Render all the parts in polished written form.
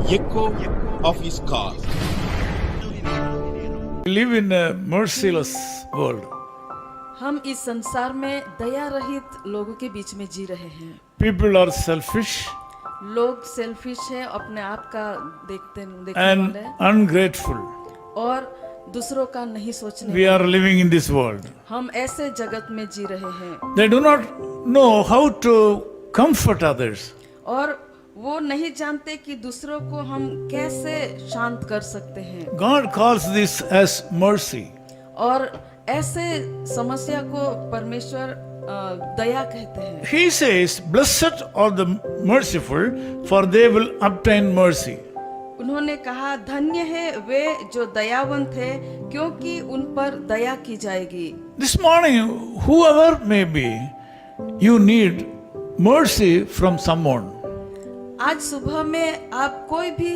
echo of his call. We live in a merciless world. हम इस संसार में दया रहित लोगों के बीच में जी रहे हैं। People are selfish लोग सेल्फिश है, अपने आप का देखने and वाले ungrateful. और दूसरों का नहीं सोचने We are living in this world. हम ऐसे जगत में जी रहे हैं They do not know how to comfort others. और वो नहीं जानते कि दूसरों को हम कैसे शांत कर सकते हैं। God calls this as mercy. और ऐसे समस्या को परमेश्वर दया कहते हैं। He says, "Blessed are the merciful, for they will obtain mercy." उन्होंने कहा, धन्य है वे जो दयावंत है, क्योंकि उन पर दया की जाएगी। This morning, whoever may be, you need mercy from someone. आज सुबह में आप कोई भी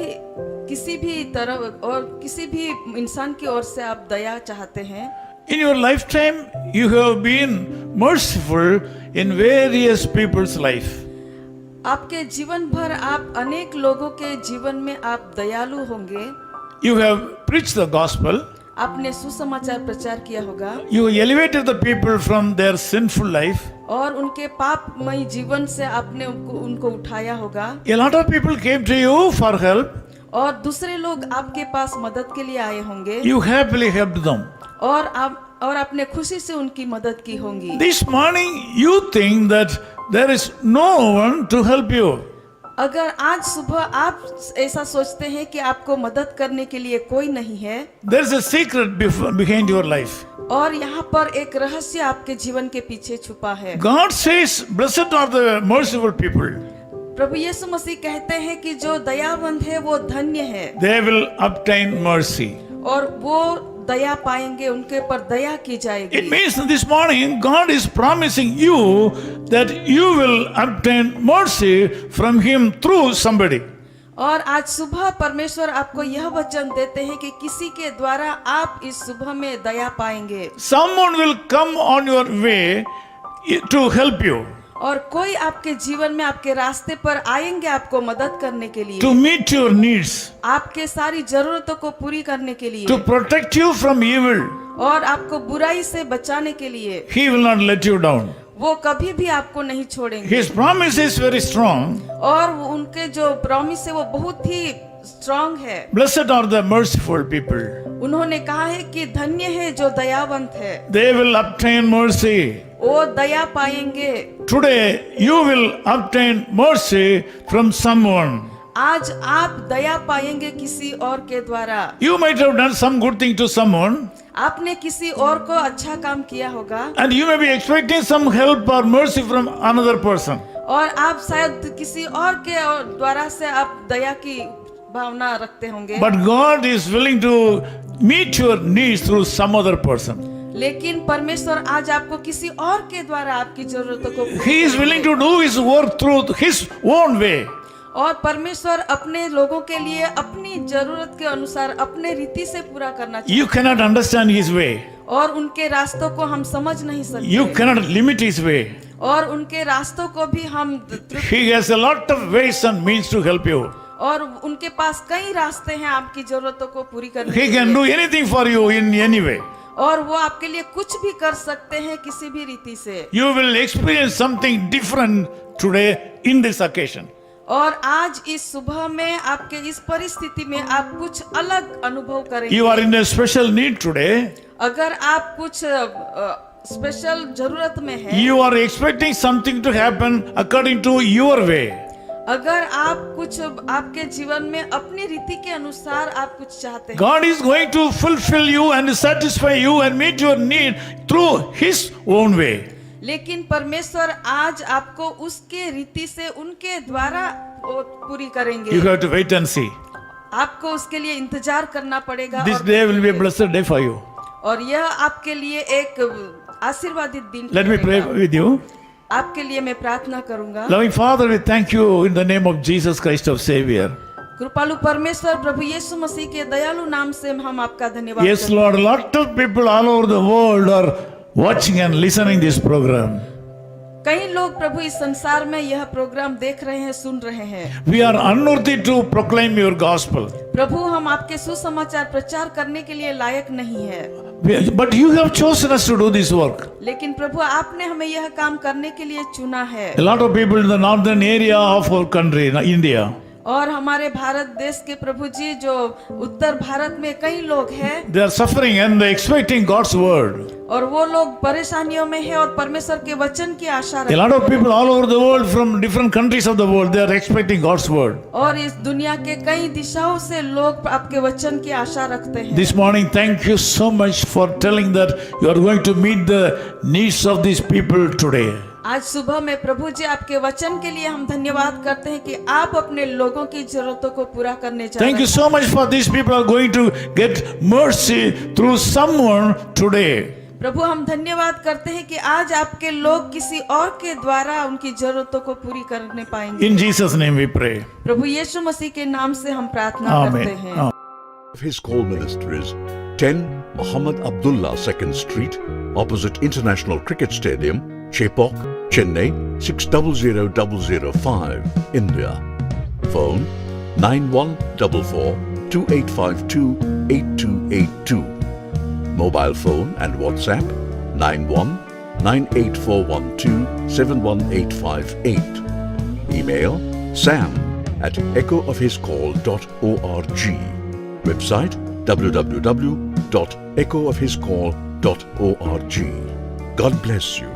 किसी भी तरह और किसी भी इंसान की ओर से आप दया चाहते हैं। In your lifetime, you have been merciful in various people's life. आपके जीवन भर आप अनेक लोगों के जीवन में आप दयालु होंगे। You have preached the gospel. आपने सुसमाचार प्रचार किया होगा You elevated the people from their sinful life. और उनके पापमय जीवन से आपने उनको उठाया होगा। A lot of people came to you for help. और दूसरे लोग आपके पास मदद के लिए आए होंगे You happily helped them. और आपने खुशी से उनकी मदद की होंगी। This morning, you think that there is no one to help you. अगर आज सुबह आप ऐसा सोचते हैं कि आपको मदद करने के लिए कोई नहीं है, There is a secret behind your life. और यहाँ पर एक रहस्य आपके जीवन के पीछे छुपा है। God says, "Blessed are the merciful people. प्रभु यीशु मसीह कहते हैं कि जो दयावंत है वो धन्य है They will obtain mercy." और वो दया पाएंगे, उनके पर दया की जाएगी। It means that this morning God is promising you that you will obtain mercy from Him through somebody. और आज सुबह परमेश्वर आपको यह वचन देते हैं कि किसी के द्वारा आप इस सुबह में दया पाएंगे। Someone will come on your way to help you, और कोई आपके जीवन में आपके रास्ते पर आएंगे आपको मदद करने के लिए, to meet your needs, आपके सारी जरूरतों को पूरी करने के लिए, to protect you from evil. और आपको बुराई से बचाने के लिए। He will not let you down. वो कभी भी आपको नहीं छोड़ेंगे। His promise is very strong. और उनके जो प्रॉमिस है वो बहुत ही स्ट्रांग है। Blessed are the merciful people. उन्होंने कहा है कि धन्य है जो दयावंत है, They will obtain mercy. वो दया पाएंगे। Today you will obtain mercy from someone. आज आप दया पाएंगे किसी और के द्वारा। You might have done some good thing to someone, आपने किसी और को अच्छा काम किया होगा and you may be expecting some help or mercy from another person. और आप शायद किसी और के द्वारा से आप दया की भावना रखते होंगे। But God is willing to meet your needs through some other person. लेकिन परमेश्वर आज आपको किसी और के द्वारा आपकी जरूरतों को He is willing to do His work through His own way. और परमेश्वर अपने लोगों के लिए अपनी जरूरत के अनुसार अपने रीति से पूरा करना चाहिए। You cannot understand His way. और उनके रास्तों को हम समझ नहीं सकते। You cannot limit His way. और उनके रास्तों को भी हम He has a lot of ways and means to help you. और उनके पास कई रास्ते हैं आपकी जरूरतों को पूरी करने He के can लिए। do anything for you in any way. और वो आपके लिए कुछ भी कर सकते हैं किसी भी रीति से। You will experience something different today in this occasion. और आज इस सुबह में आपके इस परिस्थिति में आप कुछ अलग अनुभव करेंगे। You are in a special need today. अगर आप कुछ स्पेशल जरूरत में हैं, You are expecting something to happen according to your way. अगर आप कुछ आपके जीवन में अपनी रीति के अनुसार आप कुछ चाहते हैं, God is going to fulfill you and satisfy you and meet your need through His own way. लेकिन परमेश्वर आज आपको उसके रीति से उनके द्वारा वो पूरी करेंगे। You have to wait and see. आपको उसके लिए इंतजार करना पड़ेगा। This और day will be a blessed day for you. और यह आपके लिए एक आशीर्वादित दिन Let me pray रहेगा। with you. आपके लिए मैं प्रार्थना करूंगा। Loving Father, we thank you in the name of Jesus Christ our Savior. कृपालु परमेश्वर प्रभु यीशु मसीह के दयालु नाम से हम आपका धन्यवाद Yes, करते हैं। Lord, a lot of people all over the world are watching and listening this program. कई लोग प्रभु इस संसार में यह प्रोग्राम देख रहे हैं, सुन रहे हैं। We are unworthy to proclaim your gospel. प्रभु हम आपके सुसमाचार प्रचार करने के लिए लायक नहीं है, But you have chosen us to do this work. लेकिन प्रभु आपने हमें यह काम करने के लिए चुना है। A lot of people in the northern area of our country, India, और हमारे भारत देश के प्रभु जी जो उत्तर भारत में कई लोग हैं, they are suffering and they are expecting God's word. और वो लोग परेशानियों में हैं और परमेश्वर के वचन की आशा A lot रखते of people all over the world from different countries of the world, they are expecting God's word. और इस दुनिया के कई दिशाओं से लोग आपके वचन की आशा रखते हैं। This morning, thank you so much for telling that you are going to meet the needs of these people today. आज सुबह में प्रभु जी आपके वचन के लिए हम धन्यवाद करते हैं कि आप अपने लोगों की जरूरतों को पूरा करने जा रहे Thank you हैं। so much for these people are going to get mercy through someone today. प्रभु हम धन्यवाद करते हैं कि आज आपके लोग किसी और के द्वारा उनकी जरूरतों को पूरी करने पाएंगे। In Jesus' name we pray. प्रभु यीशु मसीह के नाम से हम प्रार्थना करते Amen. हैं। His call ministries 10 Muhammad Abdullah 2nd Street, opposite International Cricket Stadium, Chepauk, Chennai 600005, India. Phone 9144 2852 8282. Mobile phone and WhatsApp 91 98412 71858. Email sam@echoofhiscall.org. Website www.echoofhiscall.org. God bless you.